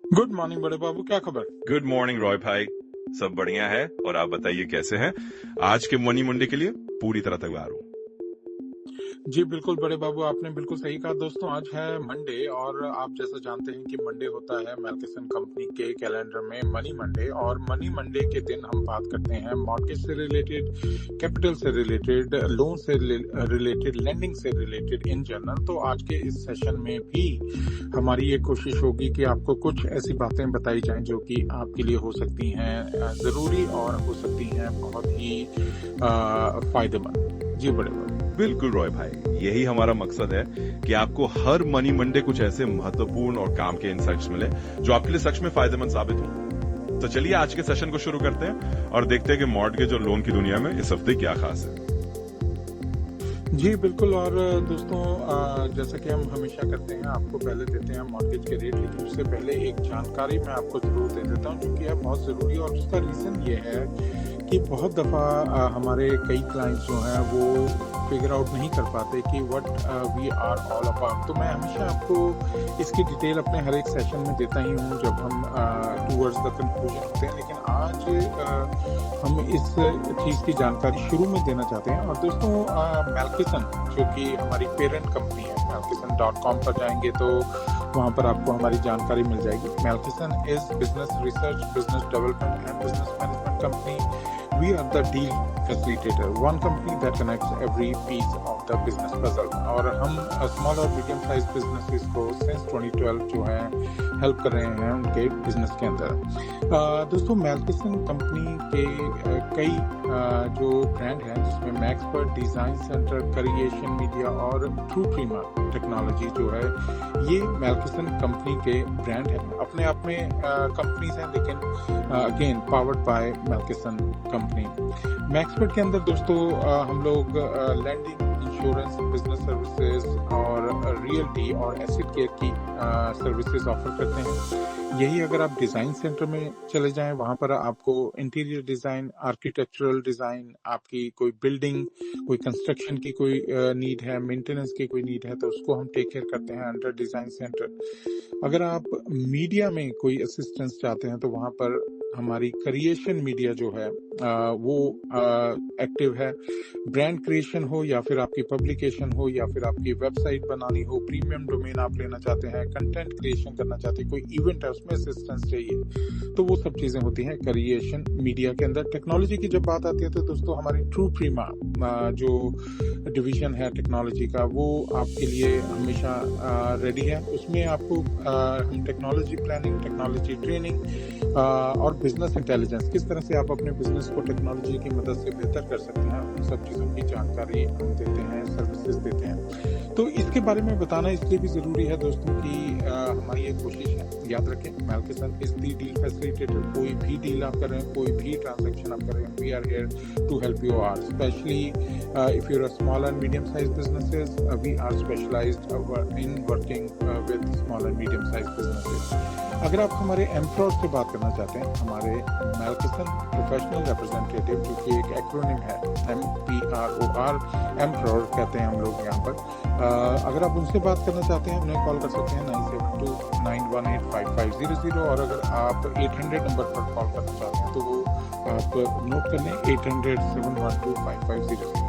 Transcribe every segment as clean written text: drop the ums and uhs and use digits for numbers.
Good morning बड़े बाबू, क्या खबर? गुड मॉर्निंग रॉय भाई। सब बढ़िया है और आप बताइए कैसे हैं? आज के मनी मंडे के लिए पूरी तरह तैयार हूँ। जी बिल्कुल बड़े बाबू, आपने बिल्कुल सही कहा। दोस्तों आज है मंडे और आप जैसा जानते हैं कि मंडे होता है मैल्किसन कंपनी के कैलेंडर में मनी मंडे, और मनी मंडे के दिन हम बात करते हैं मॉर्गेज से रिलेटेड, कैपिटल से रिलेटेड, लोन से रिलेटेड, लेंडिंग से रिलेटेड इन जनरल। तो आज के इस सेशन में भी हमारी ये कोशिश होगी कि आपको कुछ ऐसी बातें बताई जाएं जो कि आपके लिए हो सकती हैं जरूरी और हो सकती हैं बहुत ही फायदेमंद। जी बड़े बाबू। बिल्कुल रॉय भाई, यही हमारा मकसद है कि आपको हर मनी मंडे कुछ ऐसे महत्वपूर्ण और काम के इनसाइट्स मिले जो आपके लिए सच में फायदेमंद साबित हो। तो चलिए आज के सेशन को शुरू करते हैं और देखते हैं कि मॉर्गेज और लोन की दुनिया में इस हफ्ते क्या खास है। जी बिल्कुल। और दोस्तों जैसा कि हम हमेशा करते हैं, आपको पहले देते हैं मॉर्गेज के रेट, लेकिन उससे पहले एक जानकारी मैं आपको जरूर दे देता हूं जो कि है बहुत ज़रूरी। और उसका रीज़न ये है कि बहुत दफ़ा हमारे कई क्लाइंट्स जो हैं वो फिगर आउट नहीं कर पाते कि what we are all about. तो मैं हमेशा आपको इसकी डिटेल अपने हर एक सेशन में देता ही हूँ जब हम टूवर्ड्स द कंक्लूजन होते हैं, लेकिन आज हम इस चीज़ की जानकारी शुरू में देना चाहते हैं। और दोस्तों मैल्किसन जो कि हमारी पेरेंट कंपनी है, malkison.com पर जाएंगे तो वहाँ पर आपको हमारी जानकारी मिल जाएगी। Malkisson is business research, business development and business management company. We are the deal facilitator, one company that connects every piece of the business puzzle। और हम स्मॉल और मीडियम साइज बिजनेसेस को सिंस 2012 जो है हेल्प कर रहे हैं उनके बिजनेस के अंदर। दोस्तों मैल्किसन कंपनी के कई जो ब्रांड हैं जिसमें मैक्सपर्ट, डिजाइन सेंटर, क्रिएशन मीडिया और ट्रू प्रीमा टेक्नोलॉजी जो है ये मैल्किसन कंपनी के ब्रांड हैं। अपने आप में कंपनीज हैं, लेकिन अगेन पावर्ड बाय मैल्किसन कंपनी। मैक्सपर्ट के अंदर दोस्तों हम लोग लैंडिंग, इंश्योरेंस, बिजनेस सर्विसेज और रियल्टी और एसेट केयर की सर्विसेज ऑफर करते हैं। यही अगर आप डिज़ाइन सेंटर में चले जाएं, वहाँ पर आपको इंटीरियर डिज़ाइन, आर्किटेक्चरल डिज़ाइन, आपकी कोई बिल्डिंग, कोई कंस्ट्रक्शन की कोई नीड है, मेंटेनेंस की कोई नीड है, तो उसको हम टेक केयर करते हैं अंडर डिज़ाइन सेंटर। अगर आप मीडिया में कोई असिस्टेंस चाहते हैं तो वहाँ पर हमारी क्रिएशन मीडिया जो है वो एक्टिव है। ब्रांड क्रिएशन हो या फिर आपकी पब्लिकेशन हो या फिर आपकी वेबसाइट बनानी हो, प्रीमियम डोमेन आप लेना चाहते हैं, कंटेंट क्रिएशन करना चाहते हैं, कोई इवेंट है उसमें असिस्टेंस चाहिए, तो वो सब चीज़ें होती हैं क्रिएशन मीडिया के अंदर। टेक्नोलॉजी की जब बात आती है तो दोस्तों हमारी ट्रू प्रीमा जो डिवीजन है टेक्नोलॉजी का, वो आपके लिए हमेशा रेडी है। उसमें आपको हम टेक्नोलॉजी प्लानिंग, टेक्नोलॉजी ट्रेनिंग और बिजनेस इंटेलिजेंस, किस तरह से आप अपने बिजनेस को टेक्नोलॉजी की मदद से बेहतर कर सकते हैं, उन सब चीज़ों की जानकारी हम देते हैं, सर्विसेज देते हैं। तो इसके बारे में बताना इसलिए भी ज़रूरी है दोस्तों कि हमारी एक कोशिश है, याद रखें मैल्किसन इज द डील फैसिलिटेटर। कोई भी डील आप कर रहे हैं, कोई भी ट्रांजैक्शन आप कर रहे हैं, we are here to help you are, specially if you are small and medium size businesses, we are specialised in working with small and medium size businesses. अगर आप हमारे एम्प्रोर से बात करना चाहते हैं, हमारे मैल्किसन प्रोफेशनल रिप्रेजेंटेटिव जो कि एक एक्रोनिम है, MPROR, एम्प्रोर कहते हैं हम लोग यहाँ पर। अगर आप उनसे बात करना चाहते हैं, उन्हें कॉल कर सकते हैं 9729185500। और अगर आप 800 नंबर पर कॉल करना चाहते हैं तो वो आप नोट कर लें, 800-712-5500।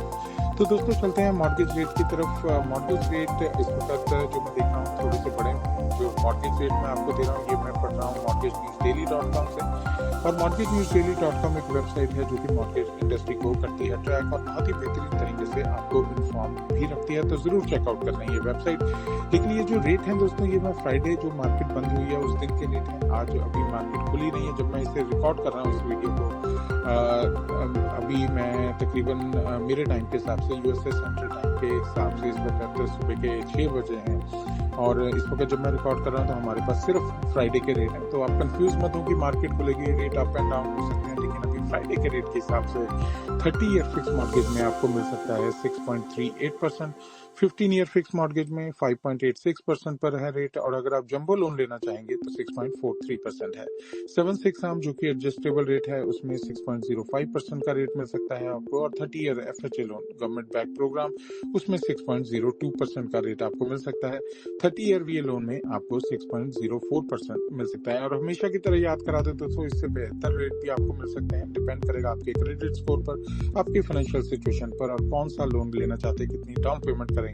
तो दोस्तों चलते हैं मॉर्गेज रेट की तरफ। मॉर्गेज रेट इस वक्त जो मैं देख रहा हूँ थोड़े से बड़े हैं। जो मॉर्गेज रेट मैं आपको दे रहा हूँ ये मैं पढ़ रहा हूँ mortgagenewsdaily.com से। और mortgagenewsdaily.com एक वेबसाइट है जो कि मॉर्गेज इंडस्ट्री को करती है ट्रैक और बहुत ही बेहतरीन तरीके से आपको इन्फॉर्म भी रखती है, तो ज़रूर चेकआउट कर लें ये वेबसाइट। लेकिन ये जो रेट है दोस्तों, ये मैं फ्राइडे जो मार्केट बंद हुई है उस दिन के रेट है। आज अभी मार्केट खुली नहीं है जब मैं इसे रिकॉर्ड कर रहा हूँ इस वीडियो को। अभी मैं तकरीबन मेरे टाइम के हिसाब से, यूएसए सेंट्रल टाइम के हिसाब से, इस वक्त सुबह के 6 बजे हैं और इस वक्त जब मैं रिकॉर्ड कर रहा हूँ तो हमारे पास सिर्फ फ्राइडे के रेट हैं। तो आप कंफ्यूज मत हो कि मार्केट खुलेगी, रेट अप एंड डाउन हो सकते हैं, लेकिन अभी फ्राइडे के रेट के हिसाब से 30 ईयर फिक्स मॉर्गेज में आपको मिल सकता है 6.38%, 15 ईयर फिक्स मॉर्गेज में 5.86% पर है रेट, और अगर आप जंबो लोन लेना चाहेंगे तो 6.43% है। 7/6 आर्म जो कि एडजस्टेबल रेट है उसमें 6.05% का रेट मिल सकता है आपको, और 30 year FHA loan government back programme उसमें 6.02% का रेट आपको मिल सकता है। 30 ईयर VA लोन में आपको 6.04% मिल सकता है। और हमेशा की तरह याद करा दे दोस्तों, इससे बेहतर रेट भी आपको मिल सकते हैं। डिपेंड करेगा आपके क्रेडिट स्कोर पर, आपकी फाइनेंशियल सिचुएशन पर, और कौन सा लोन लेना चाहते हैं, कितनी डाउन पेमेंट करेंगे,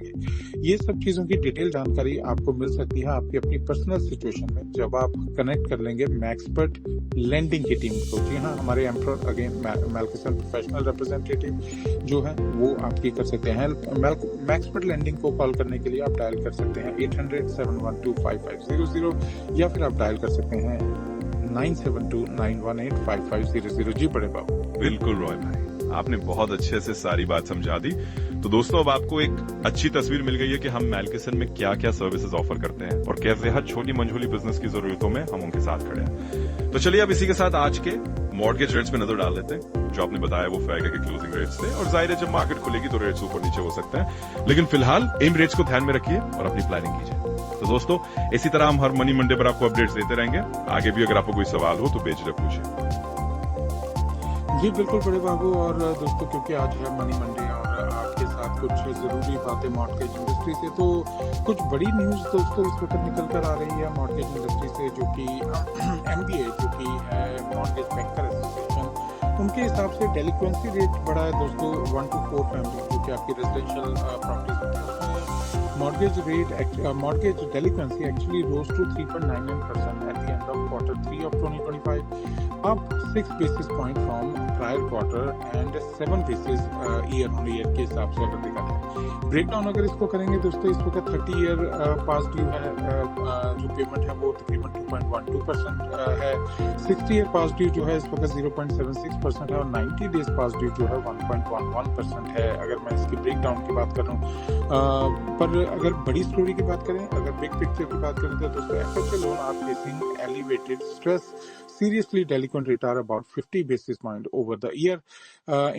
ये सब चीजों की डिटेल जानकारी आपको मिल सकती है आपकी अपनी पर्सनल सिचुएशन में जब आप कनेक्ट कर लेंगे मैक्सपर्ट लेंडिंग की टीम को। जी हाँ, हमारे एम्प्लॉयर अगेन मैल्किसन प्रोफेशनल रिप्रेजेंटेटिव जो है वो आपकी कर सकते हैं। मैक्सपर्ट लेंडिंग को कॉल करने के लिए आप डायल कर सकते हैं 800-712-5500, या फिर आप डायल कर सकते हैं 9729185500। जी बड़े बाबू। बिल्कुल रॉय भाई, आपने बहुत अच्छे से सारी बात समझा दी। तो दोस्तों अब आपको एक अच्छी तस्वीर मिल गई है कि हम मैल्किसन में क्या क्या सर्विसेज ऑफर करते हैं और कैसे हर छोटी मंझोली बिजनेस की जरूरतों में हम उनके साथ खड़े हैं। तो चलिए अब इसी के साथ आज के मॉर्गेज रेट्स पे नजर डाल लेते हैं। जो आपने बताया वो FICA के क्लोजिंग रेट्स थे, और जाहिर है जब मार्केट खुलेगी तो रेट्स ऊपर नीचे हो सकते हैं, लेकिन फिलहाल इन रेट्स को ध्यान में रखिए और अपनी प्लानिंग कीजिए। तो दोस्तों इसी तरह हम हर मनी मंडे पर आपको अपडेट्स देते रहेंगे। आगे भी अगर आपको कोई सवाल हो तो बेझिझक पूछिए। जी बिल्कुल बड़े बाबू। और दोस्तों क्योंकि आज है मनी मंडे और आपके साथ कुछ जरूरी बातें मॉर्गेज इंडस्ट्री से, तो कुछ बड़ी न्यूज दोस्तों इस वक्त निकल कर आ रही है मॉर्गेज इंडस्ट्री से, जो कि MBA जो कि है मॉर्गेज बैंकर एसोसिएशन, उनके हिसाब से डेलिक्वेंसी रेट बढ़ा है दोस्तों 1 to 4 फैमिली जो कि आपकी रेजिडेंशियल प्रॉपर्टीज होती है, mortgage delinquency actually rose to 3.99% at the end of Q3 of 2025, up 6 basis point from prior quarter and 7 basis year on year के हिसाब से अगर देखा जाए। ब्रेकडाउन अगर इसको करेंगे दोस्तों, इस वक्त 30 ईयर पास ड्यू है जो पेमेंट है वो तकरीबन 2.12% है। 60 ईयर पास ड्यू जो है इस वक्त 0.76% है, और 90 डेज पास ड्यू जो है 1.11% है, अगर मैं इसकी ब्रेकडाउन की बात कर रहा हूँ। पर अगर बड़ी स्टोरी की बात करें, अगर बिग पिक्चर की बात करें तो दोस्तों FHA loan are facing elevated stress, seriously delinquent rate are about 50 basis point over the year.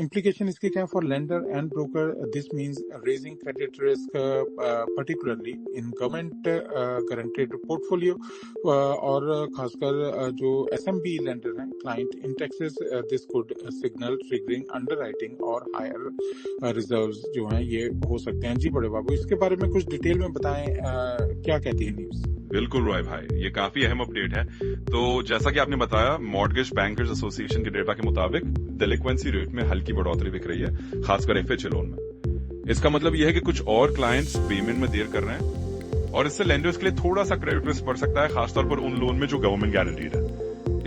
Implication इसके क्या है for lender and broker? This means raising credit risk, particularly in government guaranteed portfolio, और खासकर जो SMB lender हैं, client in Texas, this could signal triggering underwriting और higher reserves जो हैं ये हो सकते हैं। जी बड़े बाबू, इसके बारे में कुछ डिटेल में बताएं, क्या कहती है न्यूज? बिल्कुल रॉय भाई, ये काफी अहम अपडेट है। तो जैसा कि आपने बताया, मॉर्गेज बैंकर्स एसोसिएशन के डेटा के मुताबिक डेलिक्वेंसी रेट में हल्की बढ़ोतरी दिख रही है, खासकर FHA लोन में। इसका मतलब यह है कि कुछ और क्लाइंट्स पेमेंट में देर कर रहे हैं, और इससे लेंडर्स के लिए थोड़ा सा क्रेडिट रिस्क बढ़ सकता है, खासतौर पर उन लोन में जो गवर्नमेंट गारंटीड है।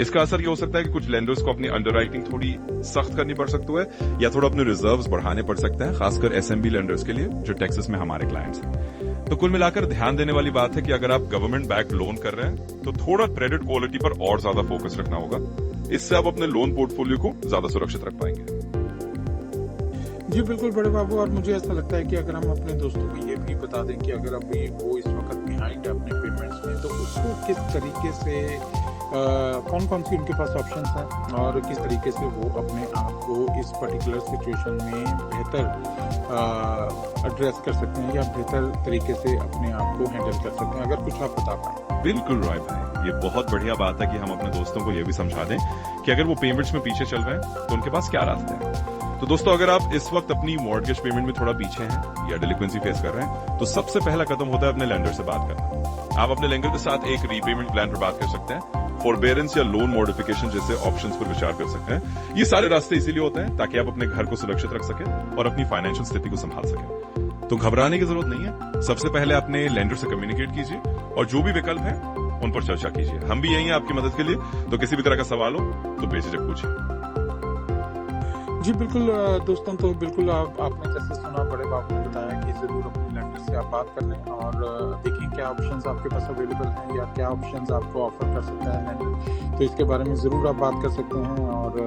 इसका असर ये हो सकता है कि कुछ लेंडर्स को अपनी अंडरराइटिंग थोड़ी सख्त करनी पड़ सकती है, या थोड़ा अपने रिजर्व्स बढ़ाने पड़ सकते हैं, खासकर SMB लेंडर्स के लिए जो टेक्सास में हमारे क्लाइंट्स हैं। तो कुल मिलाकर ध्यान देने वाली बात है कि अगर आप गवर्नमेंट बैक लोन कर रहे हैं तो थोड़ा क्रेडिट क्वालिटी पर और ज्यादा फोकस रखना होगा। इससे आप अपने लोन पोर्टफोलियो को ज्यादा सुरक्षित रख पाएंगे। जी बिल्कुल बड़े बाबू, और मुझे ऐसा लगता है कि अगर हम अपने दोस्तों को ये भी बता दें कि अगर अभी वो इस वक्त बिहाइंड है अपने पेमेंट्स में, तो उसको किस तरीके से कौन कौन सी उनके पास ऑप्शंस हैं और किस तरीके से वो अपने आप को इस पर्टिकुलर सिचुएशन में बेहतर एड्रेस कर सकते हैं या बेहतर तरीके से अपने आप को हैंडल कर सकते हैं, अगर कुछ आप बता पाएं। बिल्कुल रॉय भाई, ये बहुत बढ़िया बात है कि हम अपने दोस्तों को ये भी समझा दें कि अगर वो पेमेंट्स में पीछे चल रहे हैं तो उनके पास क्या रास्ते हैं। तो दोस्तों अगर आप इस वक्त अपनी मॉर्गेज पेमेंट में थोड़ा पीछे हैं या डेलिक्वेंसी फेस कर रहे हैं, तो सबसे पहला कदम होता है अपने लेंडर से बात करना। आप अपने लेंडर के साथ एक रीपेमेंट प्लान पर बात कर सकते हैं, फॉरबेरेंस या लोन मॉडिफिकेशन जैसे ऑप्शंस पर विचार कर सकते हैं। ये सारे रास्ते इसीलिए होते हैं ताकि आप अपने घर को सुरक्षित रख सकें और अपनी फाइनेंशियल स्थिति को संभाल सकें। तो घबराने की जरूरत नहीं है, सबसे पहले अपने लेंडर से कम्युनिकेट कीजिए और जो भी विकल्प है उन पर चर्चा कीजिए। हम भी यही हैं आपकी मदद के लिए, तो किसी भी तरह का सवाल हो तो बेझिझक पूछिए। जी बिल्कुल दोस्तों, तो बिल्कुल आपने जैसे सुना, बड़े बाबू ने बताया कि जरूर अपने लेंडर से आप बात कर लें और देखें क्या ऑप्शंस आपके पास अवेलेबल हैं या क्या ऑप्शंस आपको ऑफर कर सकता है लेंडर। तो इसके बारे में ज़रूर आप बात कर सकते हैं और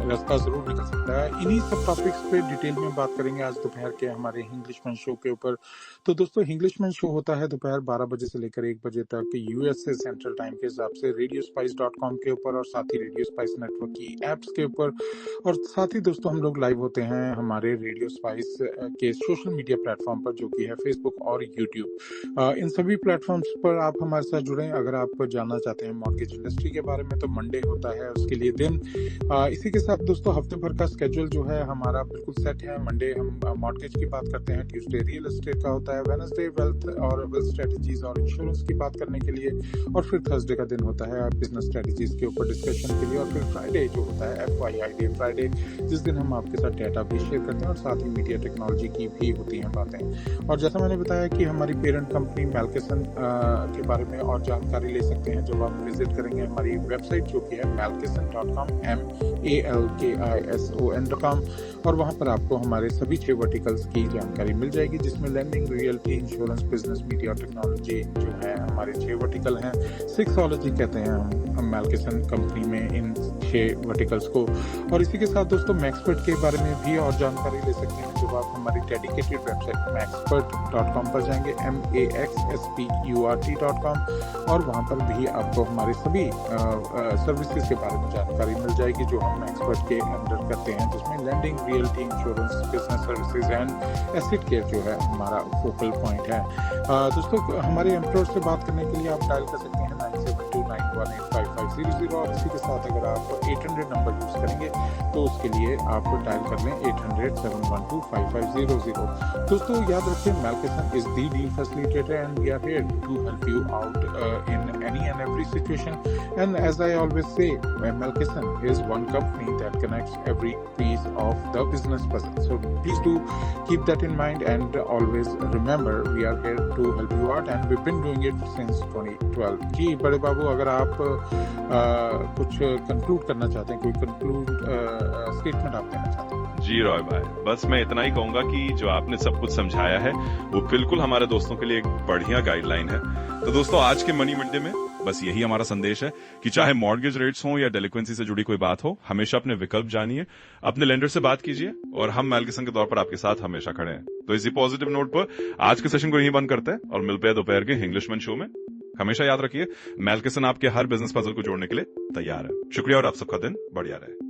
रास्ता ज़रूर निकल सकता है। इन्हीं सब टॉपिक्स पे डिटेल में बात करेंगे आज दोपहर के हमारे इंग्लिशमैन शो के ऊपर। तो दोस्तों इंग्लिशमैन शो होता है दोपहर 12 बजे से लेकर 1 बजे तक यूएसए सेंट्रल टाइम के हिसाब से radiospice.com के ऊपर और साथ ही रेडियो स्पाइस नेटवर्क की एप्स के ऊपर। और साथ ही दोस्तों हम लोग लाइव होते हैं हमारे रेडियो स्पाइस के सोशल मीडिया प्लेटफॉर्म पर जो कि है फेसबुक और यूट्यूब। इन सभी प्लेटफॉर्म्स पर आप हमारे साथ जुड़ें। अगर आप जानना चाहते हैं मॉर्गेज इंडस्ट्री के बारे में तो मंडे होता है उसके लिए दिन। इसी के साथ दोस्तों हफ्ते भर का स्केड्यूल जो है हमारा बिल्कुल सेट है। मंडे हम मॉर्गेज की बात करते हैं, ट्यूसडे रियल एस्टेट का होता है, वेडनेसडे वेल्थ और वेल्थ स्ट्रेटजीज और इंश्योरेंस की बात करने के लिए, और फिर थर्सडे का दिन होता है बिजनेस स्ट्रेटजीज के ऊपर डिस्कशन के लिए, और फिर फ्राइडे जो होता है FYI डे फ्राइडे, जिस दिन हम आपके साथ डेटा भी शेयर करते हैं और साथ ही मीडिया टेक्नोलॉजी की भी होती हैं बातें। और जैसा मैंने बताया कि हमारी पेरेंट कंपनी मैलकेसन के बारे में और जानकारी ले सकते हैं जब आप विजिट करेंगे हमारी वेबसाइट जो कि है malkeson.com malkison.com, और वहां पर आपको हमारे सभी 6 वर्टिकल्स की जानकारी मिल जाएगी जिसमें lending, realty, insurance, business, media technology जो है हमारे 6 वर्टिकल हैं। सिक्सोलॉजी कहते हैं हम मैलकेसन कंपनी में इन 6 वर्टिकल्स को। और इसी के साथ दोस्तों मैक्सपर्ट के बारे में भी और जानकारी ले सकते हैं जब आप हमारी डेडिकेटेड वेबसाइट maxpert.com पर जाएंगे maxpurt.com, और वहां पर भी आपको हमारे सभी सर्विसेज के बारे में जानकारी मिल जाएगी जो हम मैक्सपर्ट के अंडर करते हैं, जिसमें lending, realty, insurance, business services and asset care जो है हमारा फोकल पॉइंट है। दोस्तों हमारे एम्प्लॉयर से बात करने के लिए आप डायल कर सकते हैं 9729185500, और इसी के साथ अगर आप 800 नंबर यूज करेंगे तो उसके लिए आप डायल कर लें 800-712-5500। दोस्तों याद रखें Malkisson is the deal facilitator and we are here to help you out in any and every situation, and as I always say Malkisson is one company that connects every piece of the business puzzle. So please do keep that in mind and always remember we are here to help you out and we've been doing it since 2012। जी बड़े बाबू, अगर आप कुछ conclude करना चाहते हैं, कोई conclude statement आप देना चाहते हैं? जी रॉय भाई, बस मैं इतना ही कहूंगा कि जो आपने सब कुछ समझाया है वो बिल्कुल हमारे दोस्तों के लिए एक बढ़िया गाइडलाइन है। तो दोस्तों आज के मनी मंडे में बस यही हमारा संदेश है कि चाहे मॉर्गेज रेट्स हो या डेलिक्वेंसी से जुड़ी कोई बात हो, हमेशा अपने विकल्प जानिए, अपने लेंडर से बात कीजिए, और हम मैलकेसन के तौर पर आपके साथ हमेशा खड़े हैं। तो इसी पॉजिटिव नोट पर आज के सेशन को यहीं बंद करते हैं और मिलते हैं दोपहर के इंग्लिशमैन शो में। हमेशा याद रखिए मैलकेसन आपके हर बिजनेस पजल को जोड़ने के लिए तैयार है। शुक्रिया और आप सबका दिन बढ़िया रहे।